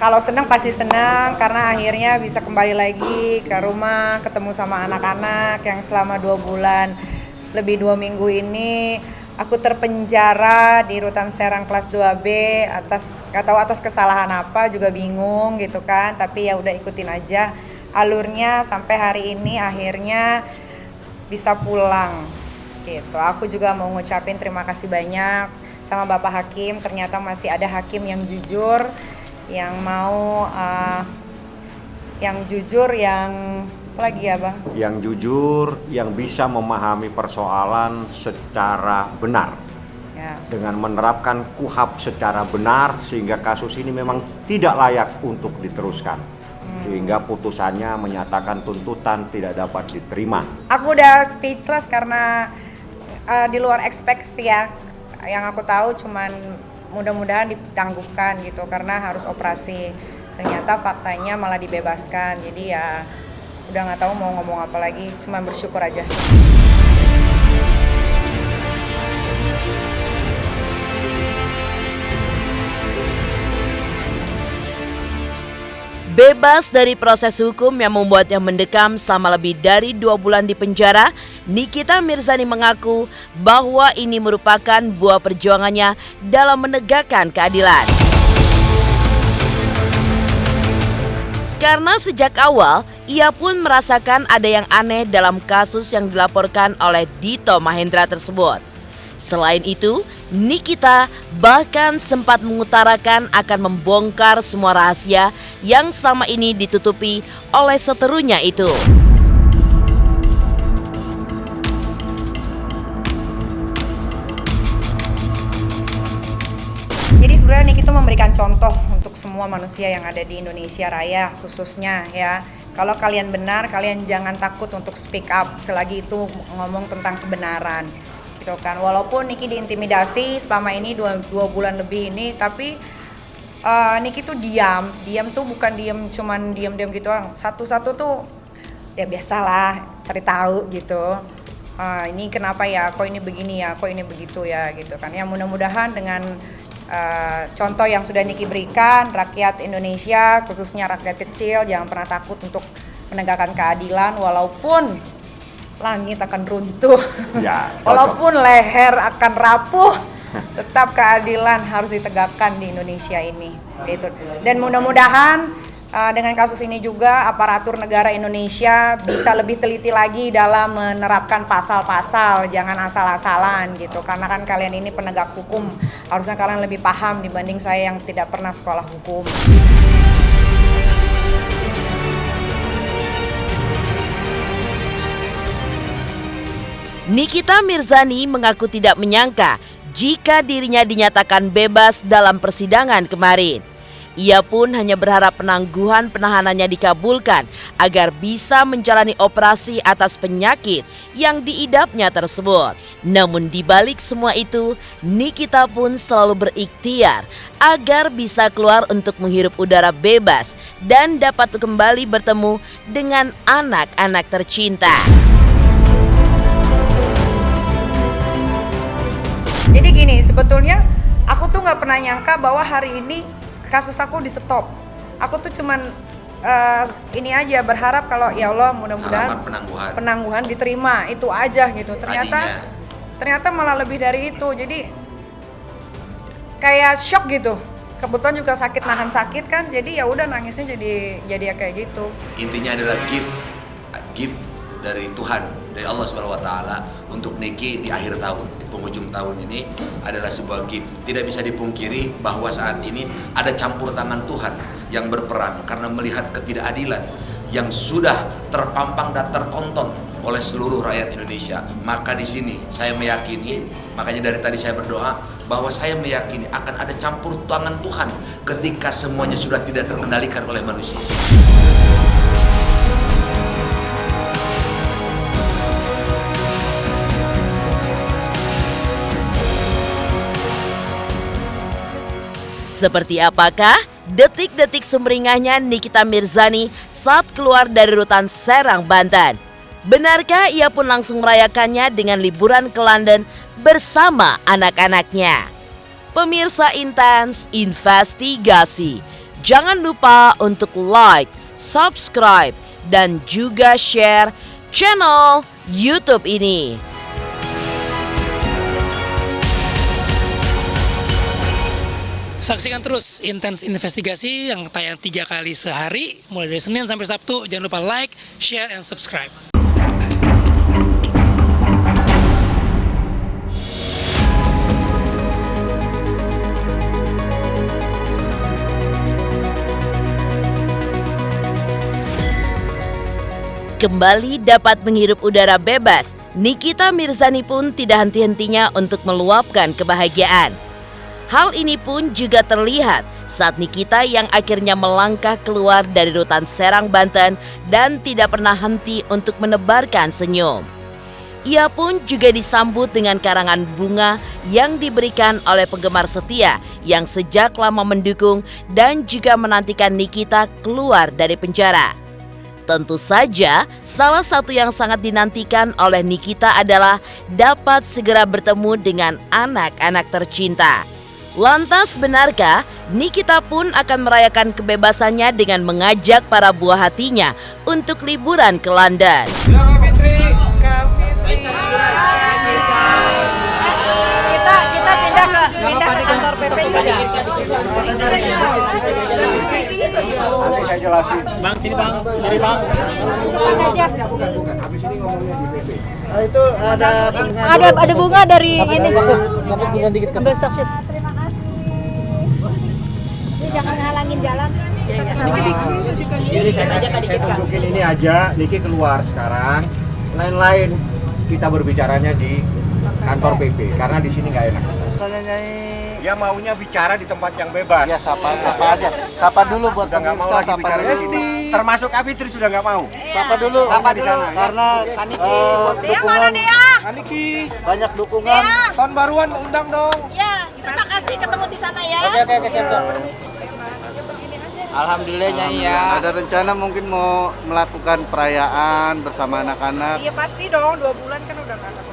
Kalau senang pasti senang karena akhirnya bisa kembali lagi ke rumah, ketemu sama anak-anak yang selama 2 bulan, lebih 2 minggu ini aku terpenjara di Rutan Serang kelas 2B gak tahu atas kesalahan apa, juga bingung gitu kan, tapi ya udah ikutin aja alurnya sampai hari ini akhirnya bisa pulang gitu. Aku juga mau ngucapin terima kasih banyak sama Bapak Hakim, ternyata masih ada hakim yang jujur, yang mau yang jujur, yang apa lagi ya Bang? Yang jujur, yang bisa memahami persoalan secara benar Ya. dengan menerapkan KUHAP secara benar sehingga kasus ini memang tidak layak untuk diteruskan sehingga putusannya menyatakan tuntutan tidak dapat diterima. Aku udah speechless karena di luar ekspektasi ya. Yang aku tahu cuman mudah-mudahan ditangguhkan gitu karena harus operasi. Ternyata faktanya malah dibebaskan. Jadi ya udah nggak tahu mau ngomong apa lagi, cuma bersyukur aja. Bebas dari proses hukum yang membuatnya mendekam selama lebih dari 2 bulan di penjara, Nikita Mirzani mengaku bahwa ini merupakan buah perjuangannya dalam menegakkan keadilan. Karena sejak awal, ia pun merasakan ada yang aneh dalam kasus yang dilaporkan oleh Dito Mahendra tersebut. Selain itu, Nikita bahkan sempat mengutarakan akan membongkar semua rahasia yang selama ini ditutupi oleh seterunya itu. Jadi sebenarnya Nikita memberikan contoh untuk semua manusia yang ada di Indonesia Raya khususnya ya. Kalau kalian benar, kalian jangan takut untuk speak up selagi itu ngomong tentang kebenaran. Gitu kan. Walaupun Niki diintimidasi selama ini 2 bulan lebih ini, tapi Niki tuh diam tuh bukan cuman diam gitu, satu-satu tuh ya biasalah cari tahu gitu. Ini kenapa ya, kok ini begini ya, kok ini begitu ya gitu kan. Ya mudah-mudahan dengan contoh yang sudah Niki berikan, rakyat Indonesia khususnya rakyat kecil jangan pernah takut untuk menegakkan keadilan walaupun langit akan runtuh, Ya, walaupun leher akan rapuh, tetap keadilan harus ditegakkan di Indonesia ini. Gitu. Dan mudah-mudahan dengan kasus ini juga aparatur negara Indonesia bisa lebih teliti lagi dalam menerapkan pasal-pasal, jangan asal-asalan gitu. Karena kan kalian ini penegak hukum, harusnya kalian lebih paham dibanding saya yang tidak pernah sekolah hukum. Nikita Mirzani mengaku tidak menyangka jika dirinya dinyatakan bebas dalam persidangan kemarin. Ia pun hanya berharap penangguhan penahanannya dikabulkan agar bisa menjalani operasi atas penyakit yang diidapnya tersebut. Namun di balik semua itu, Nikita pun selalu berikhtiar agar bisa keluar untuk menghirup udara bebas dan dapat kembali bertemu dengan anak-anak tercinta. Jadi gini, sebetulnya aku tuh nggak pernah nyangka bahwa hari ini kasus aku di stop. Aku tuh cuman ini aja berharap kalau ya Allah mudah-mudahan penangguhan diterima, itu aja gitu. Ternyata malah lebih dari itu. Jadi kayak shock gitu. Kebetulan juga sakit, nahan sakit kan. Jadi ya udah nangisnya jadi kayak gitu. Intinya adalah gift dari Tuhan, dari Allah Subhanahu wa taala untuk Niki di akhir tahun, di penghujung tahun ini adalah sebuah gift. Tidak bisa dipungkiri bahwa saat ini ada campur tangan Tuhan yang berperan karena melihat ketidakadilan yang sudah terpampang dan tertonton oleh seluruh rakyat Indonesia. Maka di sini saya meyakini, makanya dari tadi saya berdoa bahwa saya meyakini akan ada campur tangan Tuhan ketika semuanya sudah tidak terkendalikan oleh manusia. Seperti apakah detik-detik sumringahnya Nikita Mirzani saat keluar dari Rutan Serang, Banten? Benarkah ia pun langsung merayakannya dengan liburan ke London bersama anak-anaknya? Pemirsa Intens Investigasi, jangan lupa untuk like, subscribe, dan juga share channel YouTube ini. Saksikan terus Intens Investigasi yang tayang 3 kali sehari, mulai dari Senin sampai Sabtu. Jangan lupa like, share, and subscribe. Kembali dapat menghirup udara bebas, Nikita Mirzani pun tidak henti-hentinya untuk meluapkan kebahagiaan. Hal ini pun juga terlihat saat Nikita yang akhirnya melangkah keluar dari rutan Serang, Banten dan tidak pernah henti untuk menebarkan senyum. Ia pun juga disambut dengan karangan bunga yang diberikan oleh penggemar setia yang sejak lama mendukung dan juga menantikan Nikita keluar dari penjara. Tentu saja, salah satu yang sangat dinantikan oleh Nikita adalah dapat segera bertemu dengan anak-anak tercinta. Lantas benarkah Nikita pun akan merayakan kebebasannya dengan mengajak para buah hatinya untuk liburan ke London? Kita pindah ke kantor PP. Nanti saya jelasin. Bang, sini bang, jadi bang. Bukan. Habis ini ngomongnya di PP. Itu Ada bunga dari ini. dapat bunga dikit kan. Besok shoot. Terima kasih. Ini jangan halangin jalan. Jadi saya tunjukin ini aja, Niki keluar sekarang. Lain-lain kita berbicaranya di kantor PP karena di sini nggak enak. Dia maunya bicara di tempat yang bebas. Ya sapa aja. Sapa dulu buat Udah nggak mau pemirsa, lagi sapa bicara di dulu. sini. Termasuk Kak Fitri sudah nggak mau. Sapa dulu. Karena dukungan Niki, banyak dukungan. tahun baruan undang dong. Ya, terima kasih ketemu di sana ya. Oke, siap. Alhamdulillah Nyai ya. Ada rencana mungkin mau melakukan perayaan bersama anak-anak. Iya pasti dong, 2 bulan kan udah nggak ketemu.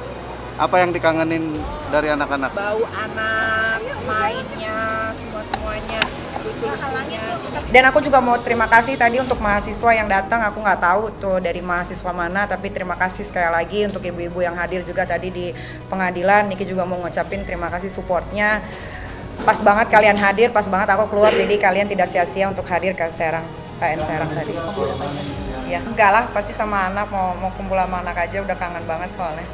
Apa yang dikangenin dari anak-anak? Bau anak, mainnya, semuanya, lucu-lucunya. Dan aku juga mau terima kasih tadi untuk mahasiswa yang datang. Aku nggak tahu tuh dari mahasiswa mana, tapi terima kasih sekali lagi untuk ibu-ibu yang hadir juga tadi di pengadilan. Niki juga mau ngucapin terima kasih supportnya. Pas banget kalian hadir, pas banget aku keluar, jadi kalian tidak sia-sia untuk hadir ke Serang, KN Serang tadi. Ya enggak lah, pasti sama anak, mau kumpul sama anak aja udah kangen banget soalnya.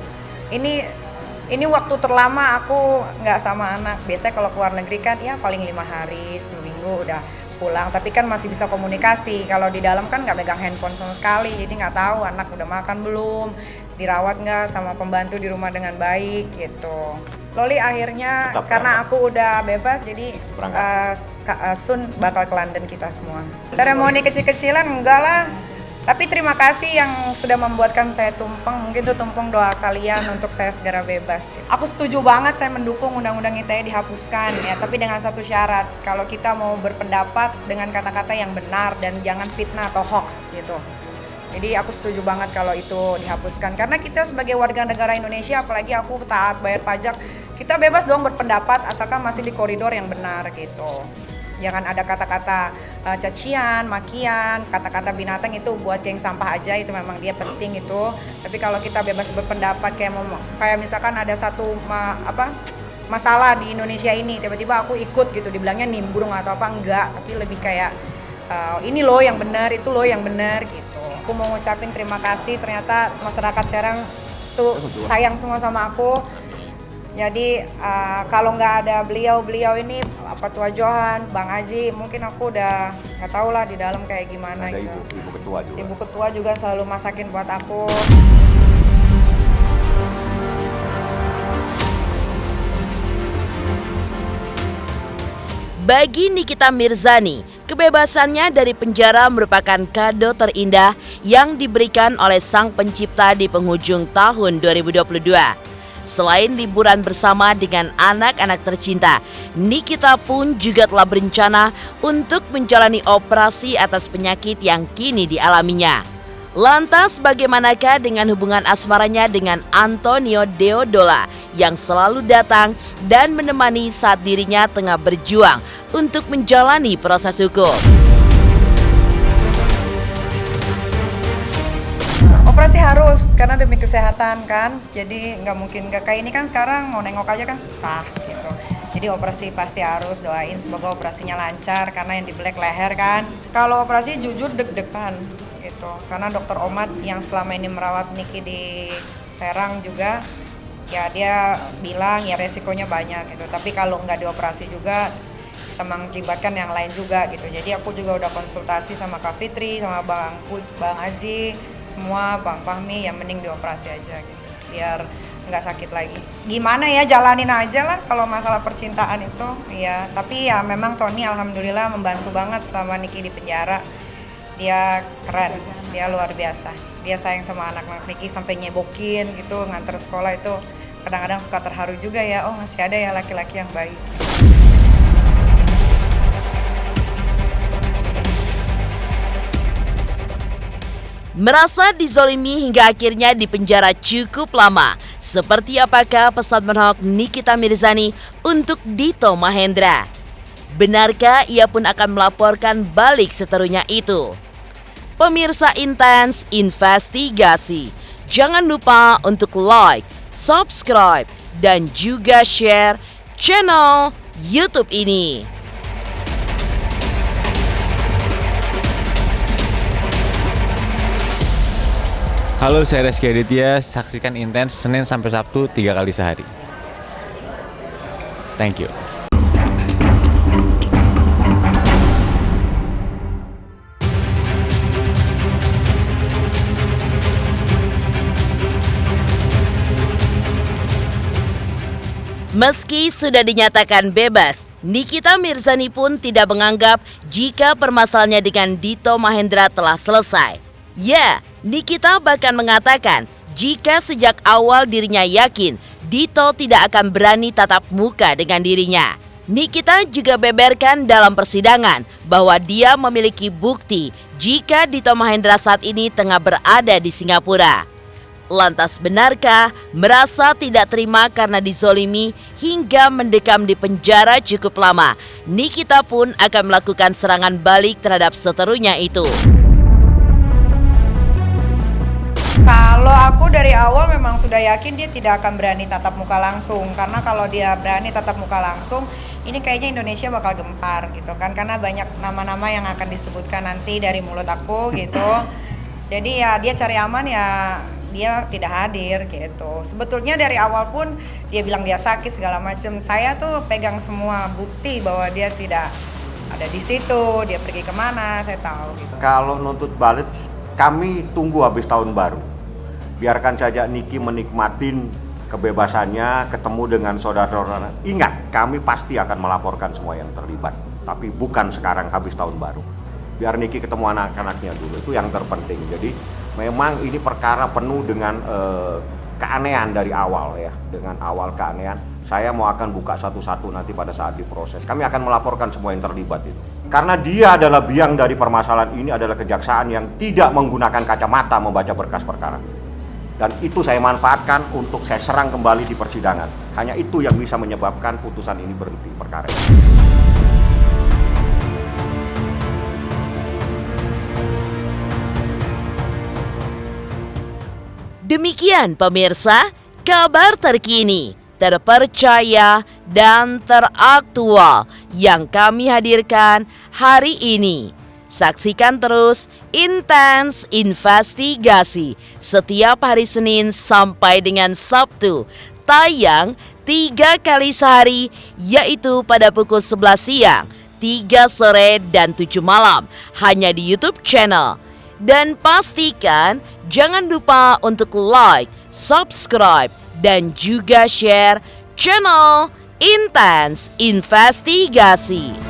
Ini waktu terlama aku nggak sama anak. Biasanya kalau keluar negeri kan ya paling 5 hari, seminggu udah pulang. Tapi kan masih bisa komunikasi. Kalau di dalam kan nggak megang handphone sama sekali, jadi nggak tahu anak udah makan belum, dirawat nggak sama pembantu di rumah dengan baik gitu. Loli akhirnya Tetap karena aku udah bebas jadi Sun bakal ke London kita semua. Seremoni kecil-kecilan enggak lah. Tapi terima kasih yang sudah membuatkan saya tumpeng. Mungkin itu tumpeng doa kalian untuk saya segera bebas. Aku setuju banget, saya mendukung undang-undang ITE dihapuskan ya, tapi dengan satu syarat. Kalau kita mau berpendapat dengan kata-kata yang benar dan jangan fitnah atau hoax gitu. Jadi aku setuju banget kalau itu dihapuskan. Karena kita sebagai warga negara Indonesia, apalagi aku taat bayar pajak, kita bebas dong berpendapat asalkan masih di koridor yang benar gitu. Jangan ada kata-kata cacian, makian, kata-kata binatang itu buat geng sampah aja, itu memang dia penting itu. Tapi kalau kita bebas berpendapat kayak misalkan ada satu masalah di Indonesia ini, tiba-tiba aku ikut gitu, dibilangnya nimbrung atau apa, enggak, tapi lebih kayak ini loh yang benar, itu loh yang benar gitu. Aku mau ngucapin terima kasih, ternyata masyarakat Serang tuh sayang semua sama aku. Jadi kalau nggak ada beliau ini apa Tua Johan, Bang Aji, mungkin aku udah nggak tahu lah di dalam kayak gimana. Ada gitu. ibu ketua juga. Ibu ketua juga selalu masakin buat aku. Bagi Nikita Mirzani, kebebasannya dari penjara merupakan kado terindah yang diberikan oleh Sang Pencipta di penghujung tahun 2022. Selain liburan bersama dengan anak-anak tercinta, Nikita pun juga telah berencana untuk menjalani operasi atas penyakit yang kini dialaminya. Lantas bagaimanakah dengan hubungan asmaranya dengan Antonio Deodola yang selalu datang dan menemani saat dirinya tengah berjuang untuk menjalani proses hukum? Operasi harus, karena demi kesehatan kan. Jadi nggak mungkin, kakak ini kan sekarang mau nengok aja kan susah gitu. Jadi operasi pasti harus, doain semoga operasinya lancar karena yang di black leher kan. Kalau operasi jujur deg-degan gitu. Karena dokter Omat yang selama ini merawat Niki di Serang juga, ya dia bilang ya resikonya banyak gitu. Tapi kalau nggak dioperasi juga bisa mengakibatkan yang lain juga gitu. Jadi aku juga udah konsultasi sama Kak Fitri, sama Bang Aji, semua Bang Fahmi, yang mending dioperasi aja gitu. Biar nggak sakit lagi. Gimana ya, jalanin aja lah kalau masalah percintaan itu. Ya, tapi ya memang Tony alhamdulillah membantu banget selama Niki di penjara. Dia keren, dia luar biasa. Dia sayang sama anak-anak Niki sampai nyebokin gitu, nganter sekolah itu kadang-kadang suka terharu juga ya. Oh, masih ada ya laki-laki yang baik. Merasa dizolimi hingga akhirnya dipenjara cukup lama. Seperti apakah pesan menolak Nikita Mirzani untuk Dito Mahendra? Benarkah ia pun akan melaporkan balik seterunya itu? Pemirsa Intens Investigasi, jangan lupa untuk like, subscribe, dan juga share channel YouTube ini. Halo, saya Reski Aditya. Saksikan Intens Senin sampai Sabtu 3 kali sehari. Thank you. Meski sudah dinyatakan bebas, Nikita Mirzani pun tidak menganggap jika permasalahannya dengan Dito Mahendra telah selesai. Ya, Nikita bahkan mengatakan jika sejak awal dirinya yakin Dito tidak akan berani tatap muka dengan dirinya. Nikita juga beberkan dalam persidangan bahwa dia memiliki bukti jika Dito Mahendra saat ini tengah berada di Singapura. Lantas benarkah merasa tidak terima karena dizolimi hingga mendekam di penjara cukup lama? Nikita pun akan melakukan serangan balik terhadap seterunya itu. Kalau aku dari awal memang sudah yakin dia tidak akan berani tatap muka langsung. Karena kalau dia berani tatap muka langsung, ini kayaknya Indonesia bakal gempar gitu kan. Karena banyak nama-nama yang akan disebutkan nanti dari mulut aku gitu. Jadi ya dia cari aman ya, dia tidak hadir gitu. Sebetulnya dari awal pun dia bilang dia sakit segala macam. Saya tuh pegang semua bukti bahwa dia tidak ada di situ, dia pergi kemana, saya tahu gitu. Kalau nuntut balik, kami tunggu habis tahun baru. Biarkan saja Niki menikmatin kebebasannya, ketemu dengan saudara-saudara. Ingat, kami pasti akan melaporkan semua yang terlibat. Tapi bukan sekarang habis tahun baru. Biar Niki ketemu anak-anaknya dulu, itu yang terpenting. Jadi memang ini perkara penuh dengan keanehan dari awal ya. Dengan awal keanehan, saya mau akan buka satu-satu nanti pada saat diproses. Kami akan melaporkan semua yang terlibat itu. Karena dia adalah biang dari permasalahan ini adalah kejaksaan yang tidak menggunakan kacamata membaca berkas perkara. Dan itu saya manfaatkan untuk saya serang kembali di persidangan. Hanya itu yang bisa menyebabkan putusan ini berhenti perkara. Demikian pemirsa, kabar terkini, terpercaya, dan teraktual yang kami hadirkan hari ini. Saksikan terus Intens Investigasi setiap hari Senin sampai dengan Sabtu. Tayang 3 kali sehari, yaitu pada pukul 11 siang, 3 sore, dan 7 malam. Hanya di YouTube channel. Dan pastikan jangan lupa untuk like, subscribe, dan juga share channel Intens Investigasi.